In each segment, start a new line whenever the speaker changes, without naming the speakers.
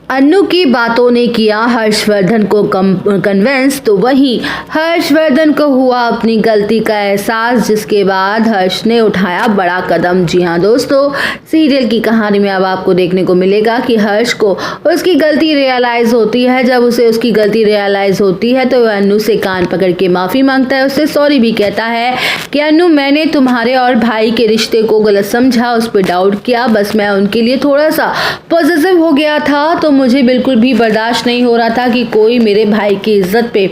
अन्नू की बातों ने किया हर्षवर्धन को कन्विंस, तो वहीं हर्षवर्धन को हुआ अपनी गलती का एहसास, जिसके बाद हर्ष ने उठाया बड़ा कदम। जी हाँ दोस्तों, सीरियल की कहानी में अब आपको देखने को मिलेगा कि हर्ष को उसकी गलती रियलाइज होती है। जब उसे उसकी गलती रियलाइज होती है तो वह अन्नू से कान पकड़ के माफ़ी मांगता है, उससे सॉरी भी कहता है कि अन्नू, मैंने तुम्हारे और भाई के रिश्ते को गलत समझा, उस पर डाउट किया, बस मैं उनके लिए थोड़ा सा पॉजिटिव हो गया था। तो मुझे बिल्कुल भी बर्दाश्त नहीं हो रहा था कि कोई मेरे भाई की इज्जत पे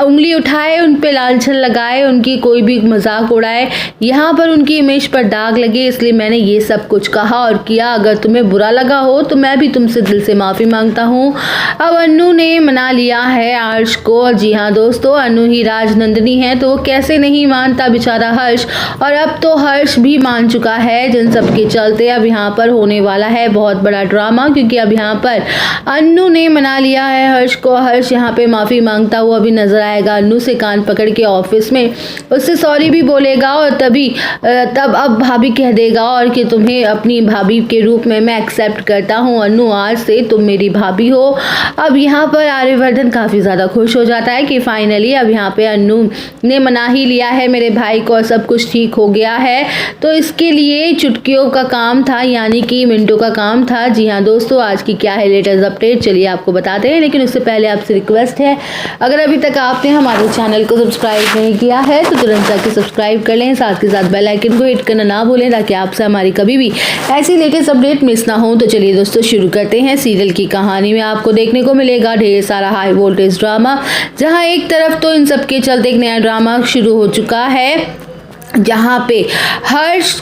उंगली उठाए, उन पे लांछन लगाए, उनकी कोई भी मजाक उड़ाए, यहाँ पर उनकी इमेज पर दाग लगे, इसलिए मैंने ये सब कुछ कहा और किया। अगर तुम्हें बुरा लगा हो तो मैं भी तुमसे दिल से माफ़ी मांगता हूँ। अब अन्नू ने मना लिया है हर्ष को। जी हाँ दोस्तों, अन्नू ही राजनंदिनी है, तो वो कैसे नहीं मानता बेचारा हर्ष। और अब तो हर्ष भी मान चुका है, जिन सब के चलते अब यहाँ पर होने वाला है बहुत बड़ा ड्रामा, क्योंकि अब यहाँ पर अन्नू ने मना लिया है हर्ष को। हर्ष यहाँ पे माफ़ी मांगता हुआ भी नजर आएगा अन्नू से, कान पकड़ के ऑफिस में उससे सॉरी भी बोलेगा और तब अब भाभी कह देगा और कि तुम्हें अपनी भाभी के रूप में मैं एक्सेप्ट करता हूँ अन्नू, आज से तुम मेरी भाभी हो। अब यहाँ पर आर्यवर्धन काफ़ी ज़्यादा खुश हो जाता है कि फाइनली अब यहाँ पे अन्नू ने मना ही लिया है मेरे भाई को और सब कुछ ठीक हो गया है। तो इसके लिए चुटकियों का काम था, यानी कि मिनटों का काम था। जी हाँ दोस्तों, आज की क्या है लेटेस्ट अपडेट, चलिए आपको बताते हैं। लेकिन उससे पहले आपसे रिक्वेस्ट है, अगर अभी तक आपने हमारे चैनल को सब्सक्राइब नहीं किया है तो तुरंत जाके सब्सक्राइब कर लें, साथ के साथ बेल आइकन को हिट करना ना भूलें, ताकि आपसे हमारी कभी भी ऐसी लेटेस्ट अपडेट मिस ना हो। तो चलिए दोस्तों शुरू करते हैं। सीरियल की कहानी में आपको देखने को मिलेगा ढेर सारा हाई वोल्टेज ड्रामा, जहां एक तरफ तो इन सब के चलते एक नया ड्रामा शुरू हो चुका है, जहाँ पे हर्ष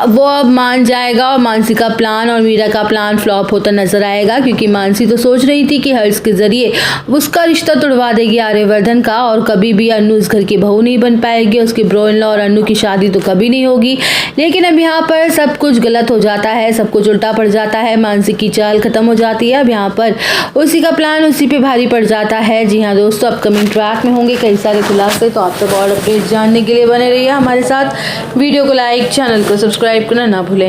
वो अब मान जाएगा और मानसी का प्लान और मीरा का प्लान फ्लॉप होता नजर आएगा, क्योंकि मानसी तो सोच रही थी कि हर्ष के जरिए उसका रिश्ता तुड़वा देगी आर्यवर्धन का और कभी भी अन्नू इस घर की बहू नहीं बन पाएगी, उसके ब्रो इन लॉ और अन्नू की शादी तो कभी नहीं होगी। लेकिन अब यहाँ पर सब कुछ गलत हो जाता है, सब कुछ उल्टा पड़ जाता है, मानसी की चाल खत्म हो जाती है। अब यहाँ पर उसी का प्लान उसी पे भारी पड़ जाता है। जी हाँ दोस्तों, अपकमिंग ट्रैक में होंगे कई सारे खुलासे, तो आप तक और अपडेट जानने के लिए बने रहिए हमारे साथ। वीडियो को लाइक, चैनल को सब्सक्राइब करना ना भूलें।